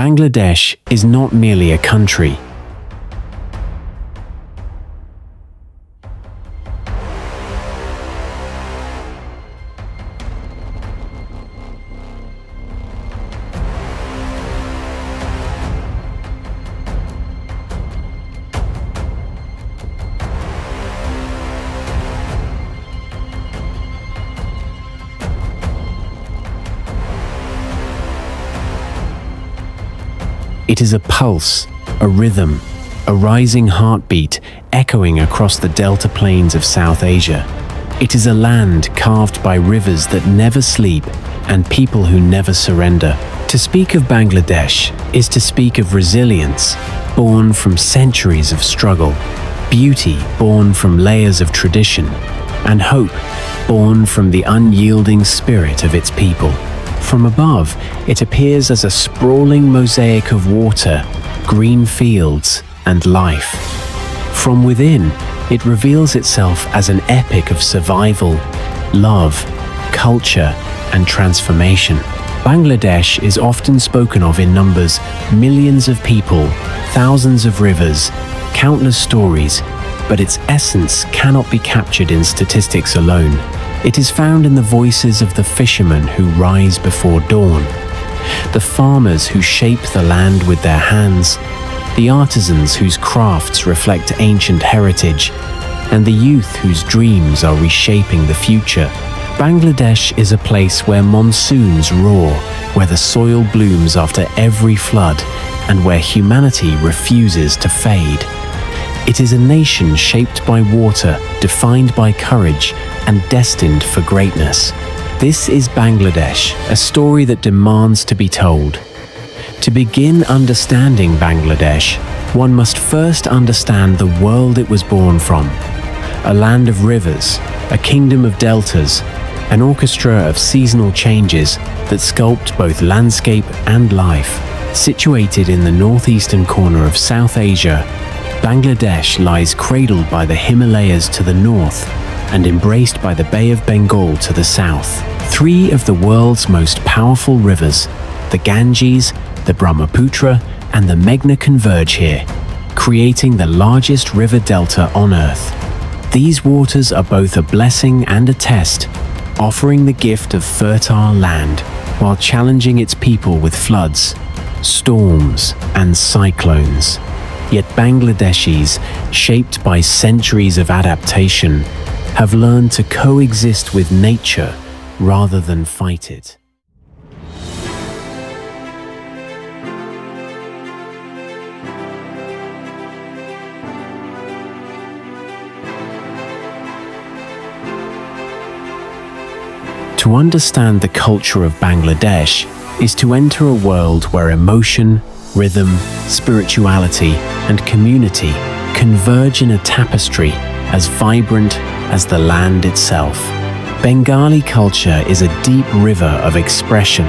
Bangladesh is not merely a country. It is a pulse, a rhythm, a rising heartbeat echoing across the delta plains of South Asia. It is a land carved by rivers that never sleep and people who never surrender. To speak of Bangladesh is to speak of resilience, born from centuries of struggle, beauty born from layers of tradition, and hope born from the unyielding spirit of its people. From above, it appears as a sprawling mosaic of water, green fields, and life. From within, it reveals itself as an epic of survival, love, culture, and transformation. Bangladesh is often spoken of in numbers: millions of people, thousands of rivers, countless stories, but its essence cannot be captured in statistics alone. It is found in the voices of the fishermen who rise before dawn, the farmers who shape the land with their hands, the artisans whose crafts reflect ancient heritage, and the youth whose dreams are reshaping the future. Bangladesh is a place where monsoons roar, where the soil blooms after every flood, and where humanity refuses to fade. It is a nation shaped by water, defined by courage, and destined for greatness. This is Bangladesh, a story that demands to be told. To begin understanding Bangladesh, one must first understand the world it was born from. A land of rivers, a kingdom of deltas, an orchestra of seasonal changes that sculpt both landscape and life. Situated in the northeastern corner of South Asia, Bangladesh lies cradled by the Himalayas to the north and embraced by the Bay of Bengal to the south. Three of the world's most powerful rivers, the Ganges, the Brahmaputra, and the Meghna, converge here, creating the largest river delta on Earth. These waters are both a blessing and a test, offering the gift of fertile land while challenging its people with floods, storms, and cyclones. Yet Bangladeshis, shaped by centuries of adaptation, have learned to coexist with nature rather than fight it. To understand the culture of Bangladesh is to enter a world where emotion, rhythm, spirituality, and community converge in a tapestry as vibrant as the land itself. Bengali culture is a deep river of expression,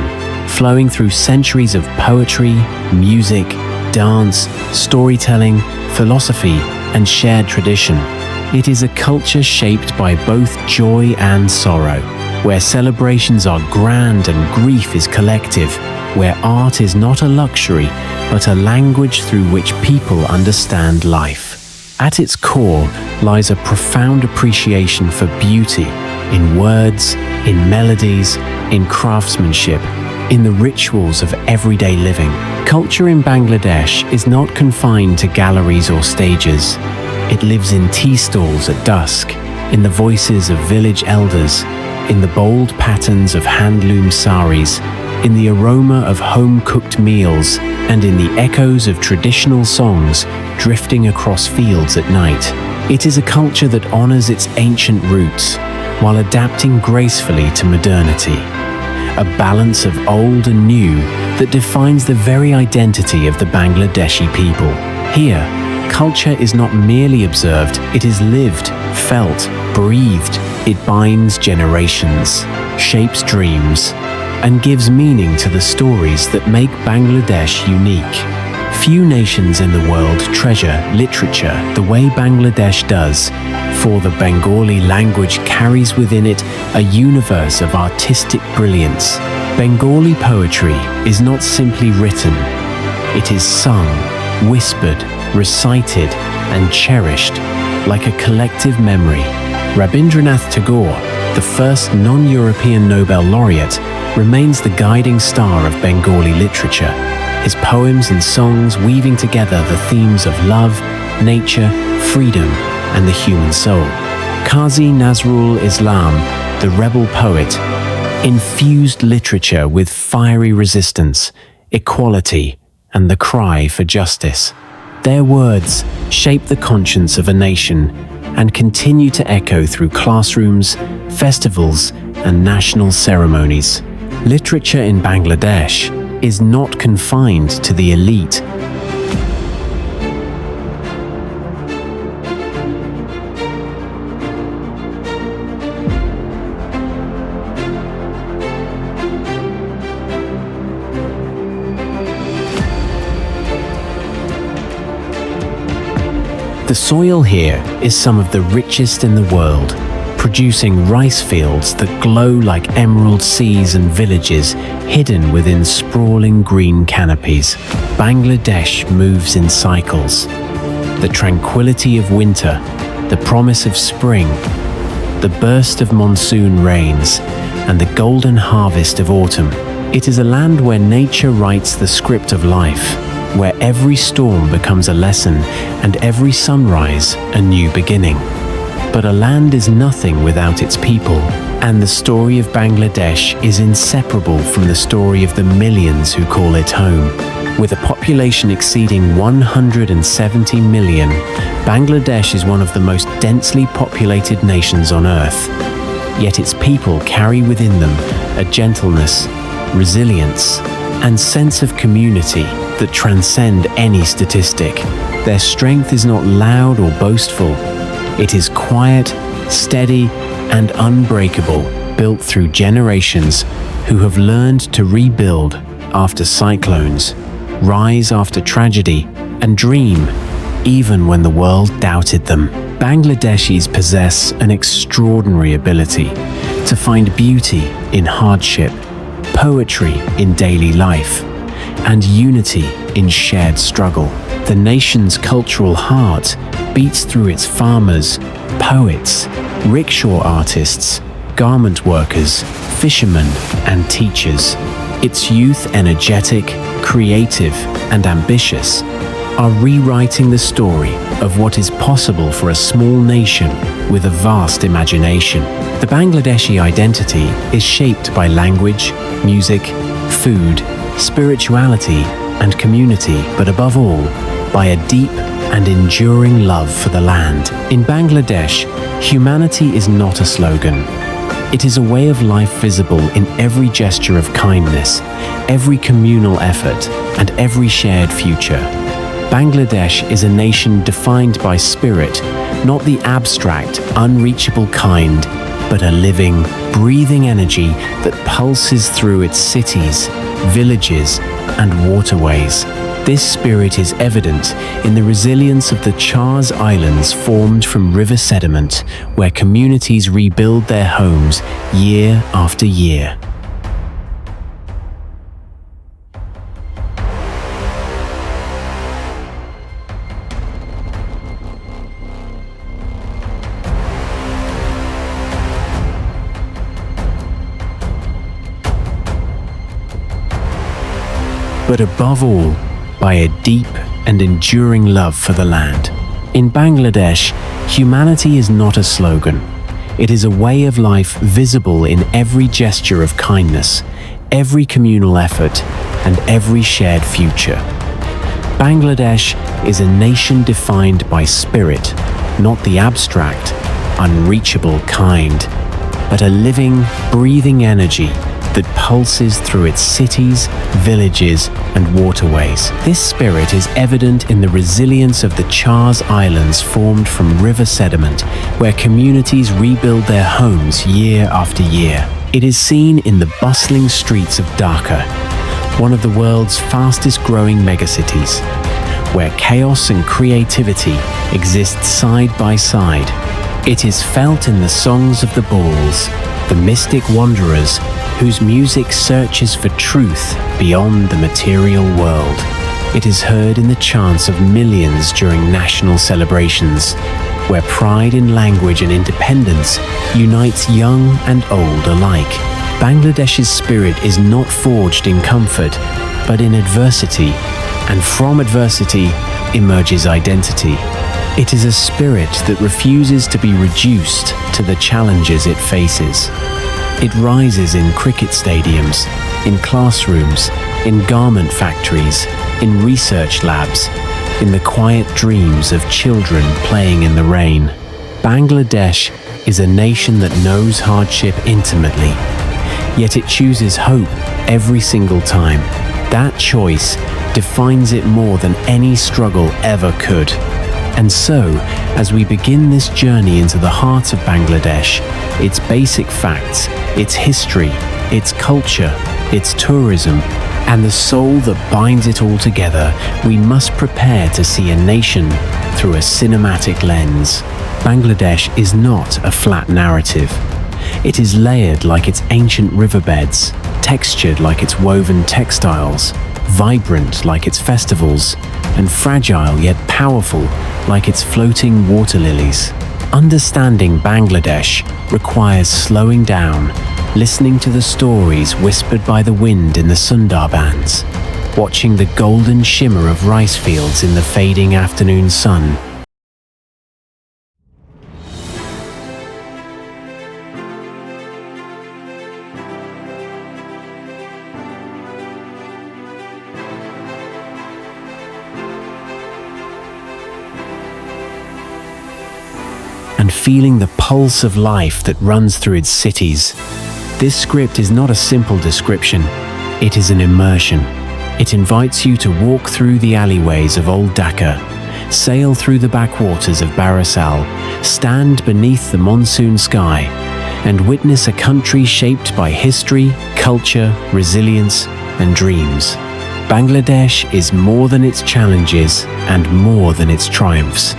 flowing through centuries of poetry, music, dance, storytelling, philosophy, and shared tradition. It is a culture shaped by both joy and sorrow, where celebrations are grand and grief is collective, where art is not a luxury, but a language through which people understand life. At its core lies a profound appreciation for beauty, in words, in melodies, in craftsmanship, in the rituals of everyday living. Culture in Bangladesh is not confined to galleries or stages. It lives in tea stalls at dusk, in the voices of village elders, in the bold patterns of handloom saris, in the aroma of home-cooked meals, and in the echoes of traditional songs drifting across fields at night. It is a culture that honors its ancient roots while adapting gracefully to modernity. A balance of old and new that defines the very identity of the Bangladeshi people. Here, culture is not merely observed, it is lived, felt, breathed. It binds generations, shapes dreams, and gives meaning to the stories that make Bangladesh unique. Few nations in the world treasure literature the way Bangladesh does, for the Bengali language carries within it a universe of artistic brilliance. Bengali poetry is not simply written, It is sung, whispered, recited, and cherished like a collective memory. Rabindranath Tagore, the first non-European Nobel laureate, remains the guiding star of Bengali literature, his poems and songs weaving together the themes of love, nature, freedom, and the human soul. Qazi Nazrul Islam, the rebel poet, infused literature with fiery resistance, equality, and the cry for justice. Their words shape the conscience of a nation and continue to echo through classrooms, festivals, and national ceremonies. Literature in Bangladesh is not confined to the elite. The soil here is some of the richest in the world, producing rice fields that glow like emerald seas and villages hidden within sprawling green canopies. Bangladesh moves in cycles. The tranquility of winter, the promise of spring, the burst of monsoon rains, and the golden harvest of autumn. It is a land where nature writes the script of life, where every storm becomes a lesson and every sunrise a new beginning. But a land is nothing without its people, and the story of Bangladesh is inseparable from the story of the millions who call it home. With a population exceeding 170 million, Bangladesh is one of the most densely populated nations on Earth. Yet its people carry within them a gentleness, resilience, and sense of community that transcend any statistic. Their strength is not loud or boastful. It is quiet, steady, and unbreakable, built through generations who have learned to rebuild after cyclones, rise after tragedy, and dream even when the world doubted them. Bangladeshis possess an extraordinary ability to find beauty in hardship, poetry in daily life, and unity in shared struggle. The nation's cultural heart beats through its farmers, poets, rickshaw artists, garment workers, fishermen, and teachers. Its youth, energetic, creative, and ambitious, are rewriting the story of what is possible for a small nation with a vast imagination. The Bangladeshi identity is shaped by language, music, food, spirituality, and community, but above all, by a deep and enduring love for the land. In Bangladesh, humanity is not a slogan. It is a way of life visible in every gesture of kindness, every communal effort, and every shared future. Bangladesh is a nation defined by spirit, not the abstract, unreachable kind, but a living, breathing energy that pulses through its cities, villages, and waterways. This spirit is evident in the resilience of the Charles Islands formed from river sediment, where communities rebuild their homes year after year. But above all, by a deep and enduring love for the land. In Bangladesh, humanity is not a slogan. It is a way of life visible in every gesture of kindness, every communal effort, and every shared future. Bangladesh is a nation defined by spirit, not the abstract, unreachable kind, but a living, breathing energy that pulses through its cities, villages, and waterways. This spirit is evident in the resilience of the Charles Islands formed from river sediment, where communities rebuild their homes year after year. It is seen in the bustling streets of Dhaka, one of the world's fastest-growing megacities, where chaos and creativity exist side by side. It is felt in the songs of the bulls, the mystic wanderers whose music searches for truth beyond the material world. It is heard in the chants of millions during national celebrations, where pride in language and independence unites young and old alike. Bangladesh's spirit is not forged in comfort, but in adversity, and from adversity emerges identity. It is a spirit that refuses to be reduced to the challenges it faces. It rises in cricket stadiums, in classrooms, in garment factories, in research labs, in the quiet dreams of children playing in the rain. Bangladesh is a nation that knows hardship intimately, yet it chooses hope every single time. That choice defines it more than any struggle ever could. And so, as we begin this journey into the heart of Bangladesh, its basic facts, its history, its culture, its tourism, and the soul that binds it all together, we must prepare to see a nation through a cinematic lens. Bangladesh is not a flat narrative. It is layered like its ancient riverbeds, textured like its woven textiles, vibrant like its festivals, and fragile yet powerful like its floating water lilies. Understanding Bangladesh requires slowing down, listening to the stories whispered by the wind in the Sundarbans, watching the golden shimmer of rice fields in the fading afternoon sun, and feeling the pulse of life that runs through its cities. This script is not a simple description, it is an immersion. It invites you to walk through the alleyways of old Dhaka, sail through the backwaters of Bazar, stand beneath the monsoon sky, and witness a country shaped by history, culture, resilience, and dreams. Bangladesh is more than its challenges and more than its triumphs.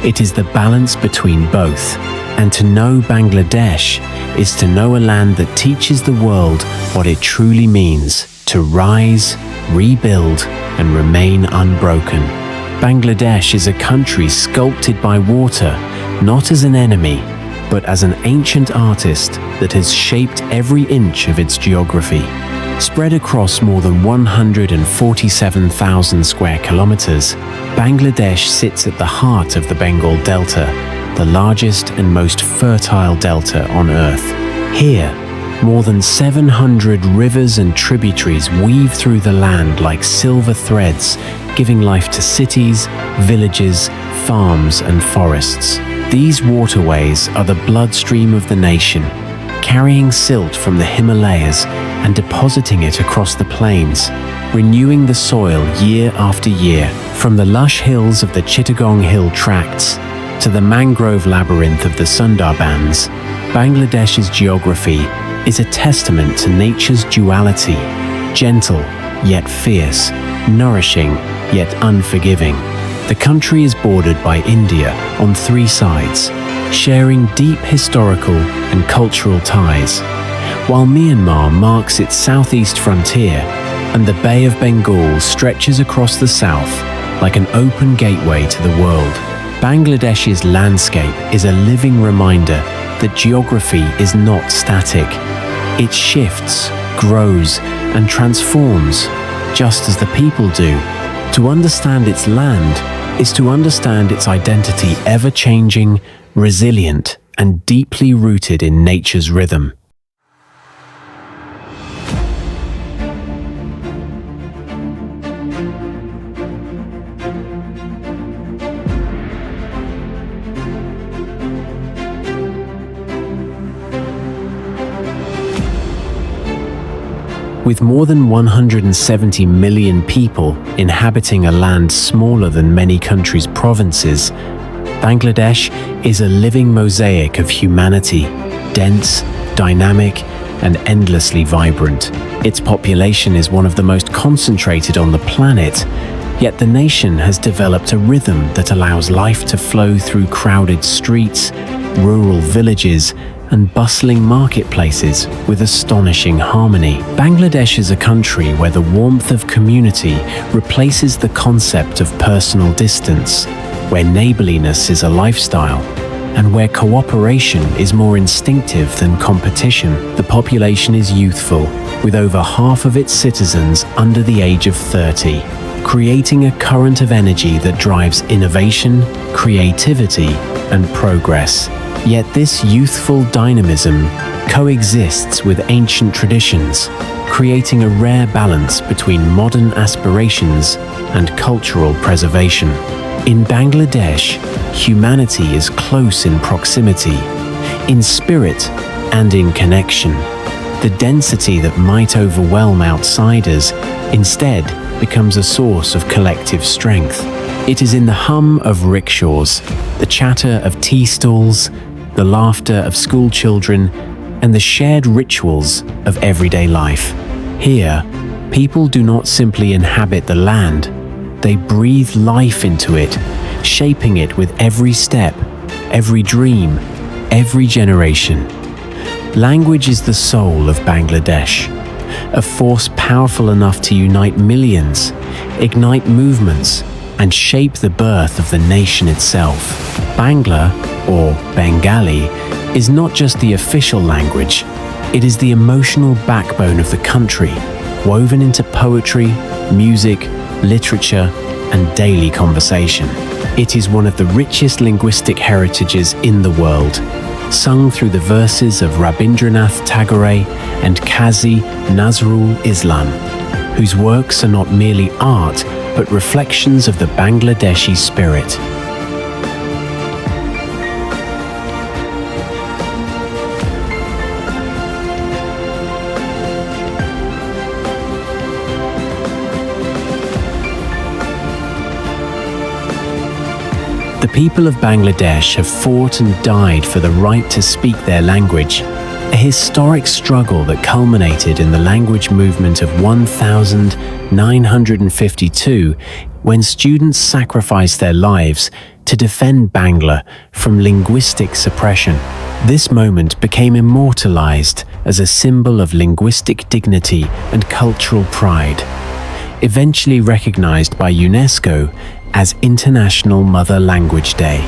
It is the balance between both, and to know Bangladesh is to know a land that teaches the world what it truly means to rise, rebuild, and remain unbroken. Bangladesh is a country sculpted by water, not as an enemy, but as an ancient artist that has shaped every inch of its geography. Spread across more than 147,000 square kilometers, Bangladesh sits at the heart of the Bengal Delta, the largest and most fertile delta on Earth. Here, more than 700 rivers and tributaries weave through the land like silver threads, giving life to cities, villages, farms, and forests. These waterways are the bloodstream of the nation, carrying silt from the Himalayas and depositing it across the plains, renewing the soil year after year. From the lush hills of the Chittagong Hill Tracts to the mangrove labyrinth of the Sundarbans, Bangladesh's geography is a testament to nature's duality, gentle yet fierce, nourishing yet unforgiving. The country is bordered by India on three sides, sharing deep historical and cultural ties, while Myanmar marks its southeast frontier and the Bay of Bengal stretches across the south like an open gateway to the world. Bangladesh's landscape is a living reminder that geography is not static. It shifts, grows, and transforms, just as the people do. To understand its land is to understand its identity, ever-changing, resilient, and deeply rooted in nature's rhythm. With more than 170 million people inhabiting a land smaller than many countries' provinces, Bangladesh is a living mosaic of humanity, dense, dynamic, and endlessly vibrant. Its population is one of the most concentrated on the planet, yet the nation has developed a rhythm that allows life to flow through crowded streets, rural villages, and bustling marketplaces with astonishing harmony. Bangladesh is a country where the warmth of community replaces the concept of personal distance, where neighborliness is a lifestyle, and where cooperation is more instinctive than competition. The population is youthful, with over half of its citizens under the age of 30, creating a current of energy that drives innovation, creativity, and progress. Yet this youthful dynamism coexists with ancient traditions, creating a rare balance between modern aspirations and cultural preservation. In Bangladesh, humanity is close in proximity, in spirit, and in connection. The density that might overwhelm outsiders instead becomes a source of collective strength. It is in the hum of rickshaws, the chatter of tea stalls, the laughter of school children, and the shared rituals of everyday life. Here, people do not simply inhabit the land, they breathe life into it, shaping it with every step, every dream, every generation. Language is the soul of Bangladesh, a force powerful enough to unite millions, ignite movements, and shape the birth of the nation itself. Bangla, or Bengali, is not just the official language, it is the emotional backbone of the country, woven into poetry, music, literature, and daily conversation. It is one of the richest linguistic heritages in the world, sung through the verses of Rabindranath Tagore and Qazi Nazrul Islam, whose works are not merely art, but reflections of the Bangladeshi spirit. The people of Bangladesh have fought and died for the right to speak their language, a historic struggle that culminated in the language movement of 1952, when students sacrificed their lives to defend Bangla from linguistic suppression. This moment became immortalized as a symbol of linguistic dignity and cultural pride, eventually recognized by UNESCO as International Mother Language Day.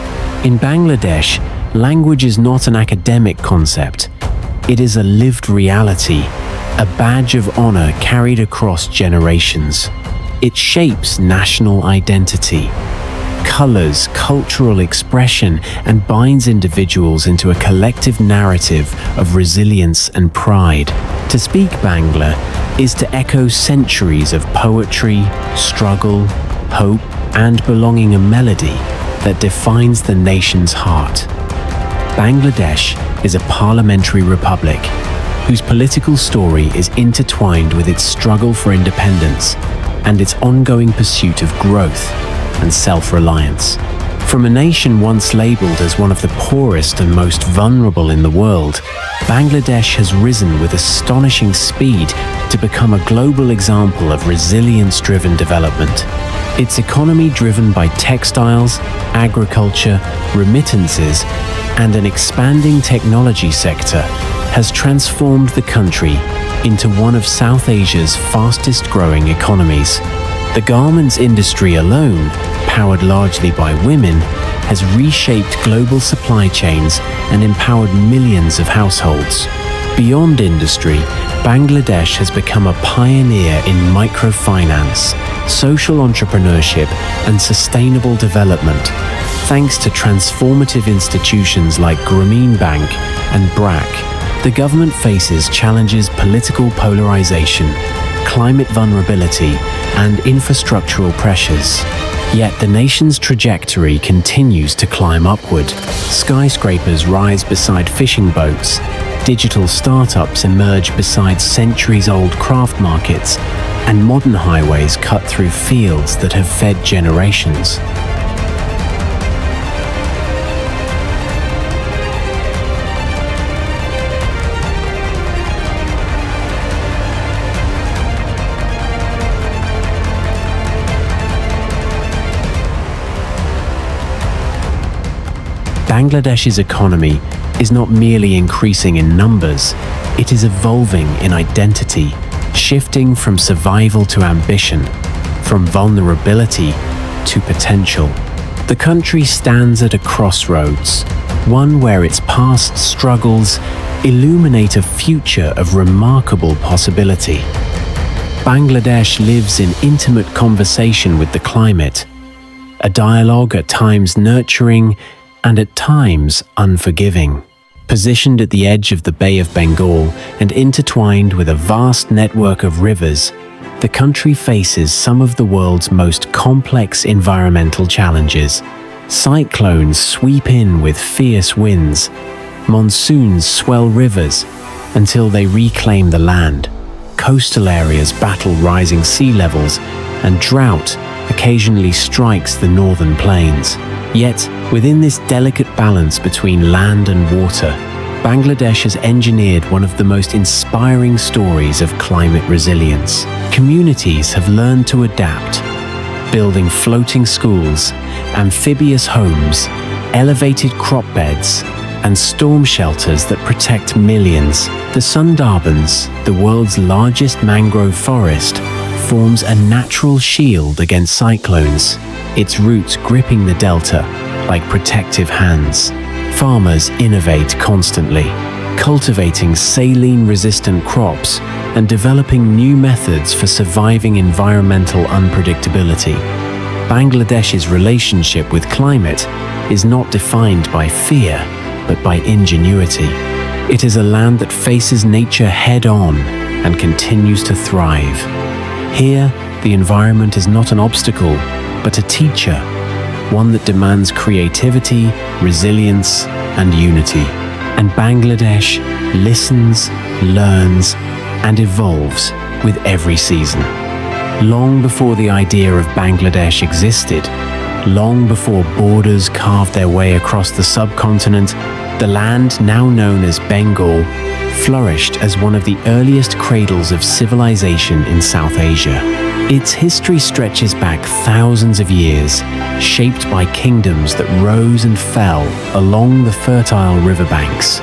In Bangladesh, language is not an academic concept. It is a lived reality, a badge of honor carried across generations. It shapes national identity, colors cultural expression, and binds individuals into a collective narrative of resilience and pride. To speak Bangla is to echo centuries of poetry, struggle, hope, and belonging, a melody that defines the nation's heart. Bangladesh is a parliamentary republic whose political story is intertwined with its struggle for independence and its ongoing pursuit of growth and self-reliance. From a nation once labeled as one of the poorest and most vulnerable in the world, Bangladesh has risen with astonishing speed to become a global example of resilience-driven development. Its economy, driven by textiles, agriculture, remittances, and an expanding technology sector, has transformed the country into one of South Asia's fastest-growing economies. The garments industry alone, powered largely by women, has reshaped global supply chains and empowered millions of households. Beyond industry, Bangladesh has become a pioneer in microfinance, social entrepreneurship, and sustainable development, thanks to transformative institutions like Grameen Bank and BRAC. The government faces challenges: political polarization, climate vulnerability, and infrastructural pressures. Yet the nation's trajectory continues to climb upward. Skyscrapers rise beside fishing boats, digital startups emerge beside centuries-old craft markets, and modern highways cut through fields that have fed generations. Bangladesh's economy is not merely increasing in numbers, it is evolving in identity, shifting from survival to ambition, from vulnerability to potential. The country stands at a crossroads, one where its past struggles illuminate a future of remarkable possibility. Bangladesh lives in intimate conversation with the climate, a dialogue at times nurturing and at times unforgiving. Positioned at the edge of the Bay of Bengal and intertwined with a vast network of rivers, the country faces some of the world's most complex environmental challenges. Cyclones sweep in with fierce winds, monsoons swell rivers until they reclaim the land. Coastal areas battle rising sea levels, and drought occasionally strikes the northern plains. Yet, within this delicate balance between land and water, Bangladesh has engineered one of the most inspiring stories of climate resilience. Communities have learned to adapt, building floating schools, amphibious homes, elevated crop beds, and storm shelters that protect millions. The Sundarbans, the world's largest mangrove forest, forms a natural shield against cyclones, its roots gripping the delta like protective hands. Farmers innovate constantly, cultivating saline-resistant crops and developing new methods for surviving environmental unpredictability. Bangladesh's relationship with climate is not defined by fear, but by ingenuity. It is a land that faces nature head-on and continues to thrive. Here, the environment is not an obstacle, but a teacher, one that demands creativity, resilience, and unity. And Bangladesh listens, learns, and evolves with every season. Long before the idea of Bangladesh existed, long before borders carved their way across the subcontinent, the land now known as Bengal flourished as one of the earliest cradles of civilization in South Asia. Its history stretches back thousands of years, shaped by kingdoms that rose and fell along the fertile riverbanks.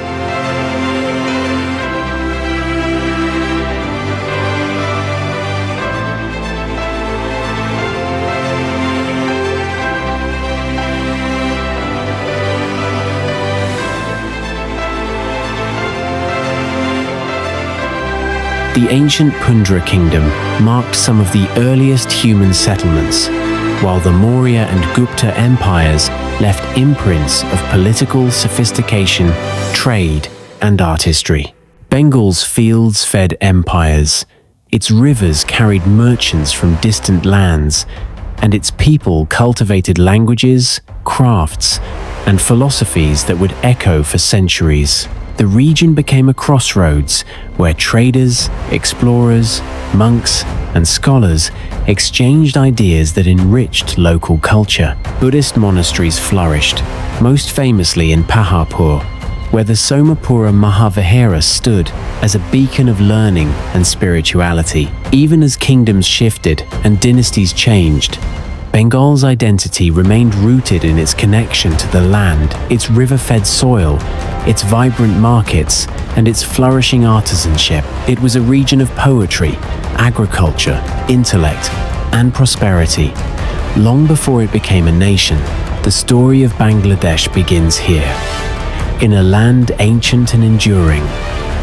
The ancient Pundra kingdom marked some of the earliest human settlements, while the Maurya and Gupta empires left imprints of political sophistication, trade, and artistry. Bengal's fields fed empires, its rivers carried merchants from distant lands, and its people cultivated languages, crafts, and philosophies that would echo for centuries. The region became a crossroads where traders, explorers, monks, and scholars exchanged ideas that enriched local culture. Buddhist monasteries flourished, most famously in Paharpur, where the Somapura Mahavihara stood as a beacon of learning and spirituality. Even as kingdoms shifted and dynasties changed, Bengal's identity remained rooted in its connection to the land, its river-fed soil, its vibrant markets, and its flourishing artisanship. It was a region of poetry, agriculture, intellect, and prosperity. Long before it became a nation, the story of Bangladesh begins here. In a land ancient and enduring,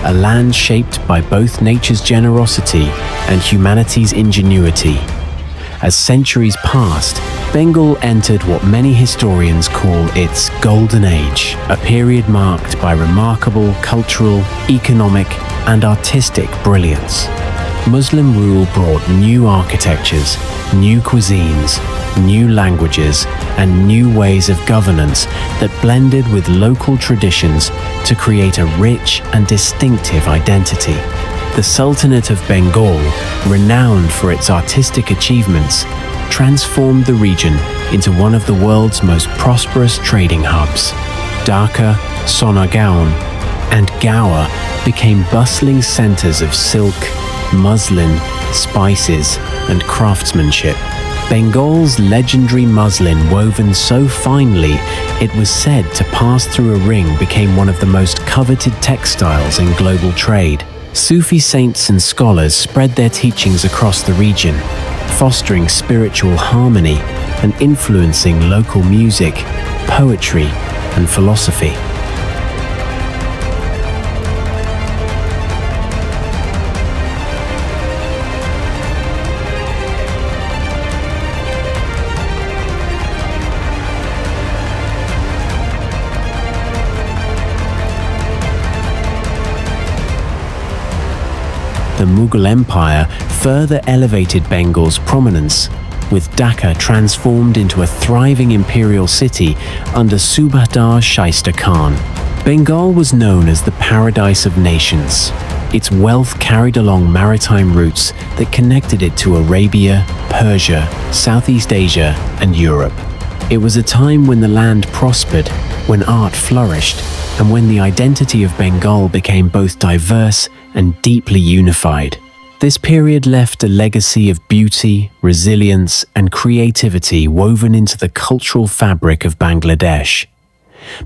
a land shaped by both nature's generosity and humanity's ingenuity. As centuries passed, Bengal entered what many historians call its Golden Age, a period marked by remarkable cultural, economic, and artistic brilliance. Muslim rule brought new architectures, new cuisines, new languages, and new ways of governance that blended with local traditions to create a rich and distinctive identity. The Sultanate of Bengal, renowned for its artistic achievements, transformed the region into one of the world's most prosperous trading hubs. Dhaka, Sonargaon, and Goa became bustling centers of silk, muslin, spices, and craftsmanship. Bengal's legendary muslin, woven so finely it was said to pass through a ring, became one of the most coveted textiles in global trade. Sufi saints and scholars spread their teachings across the region, fostering spiritual harmony and influencing local music, poetry, and philosophy. The Mughal Empire further elevated Bengal's prominence, with Dhaka transformed into a thriving imperial city under Subhadar Shaista Khan. Bengal was known as the paradise of nations. Its wealth carried along maritime routes that connected it to Arabia, Persia, Southeast Asia, and Europe. It was a time when the land prospered, when art flourished, and when the identity of Bengal became both diverse and deeply unified. This period left a legacy of beauty, resilience, and creativity woven into the cultural fabric of Bangladesh.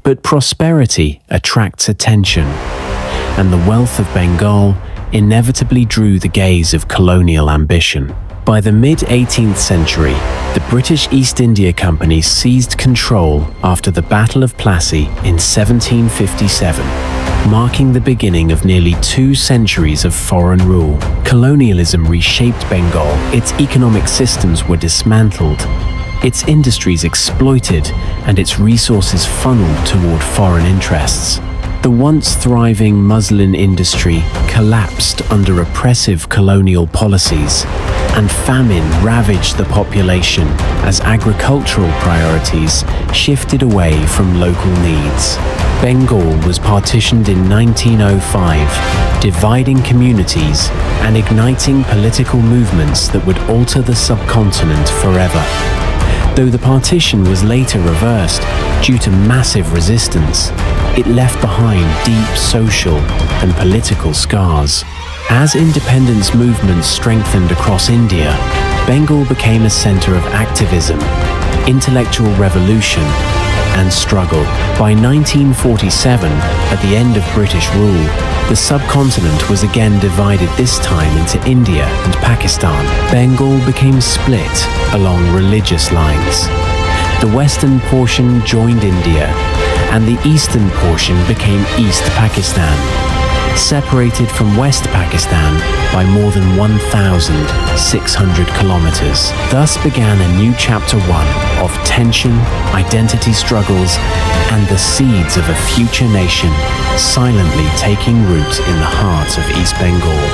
But prosperity attracts attention, and the wealth of Bengal inevitably drew the gaze of colonial ambition. By the mid-18th century, the British East India Company seized control after the Battle of Plassey in 1757, marking the beginning of nearly 2 centuries of foreign rule. Colonialism reshaped Bengal, its economic systems were dismantled, its industries exploited, and its resources funneled toward foreign interests. The once thriving muslin industry collapsed under oppressive colonial policies, and famine ravaged the population as agricultural priorities shifted away from local needs. Bengal was partitioned in 1905, dividing communities and igniting political movements that would alter the subcontinent forever. Though the partition was later reversed due to massive resistance, it left behind deep social and political scars. As independence movements strengthened across India, Bengal became a center of activism, intellectual revolution, and struggle. By 1947, at the end of British rule, the subcontinent was again divided, this time into India and Pakistan. Bengal became split along religious lines. The western portion joined India, and the eastern portion became East Pakistan, separated from West Pakistan by more than 1,600 kilometers. Thus began a new chapter 1 of tension, identity struggles, and the seeds of a future nation silently taking root in the heart of East Bengal.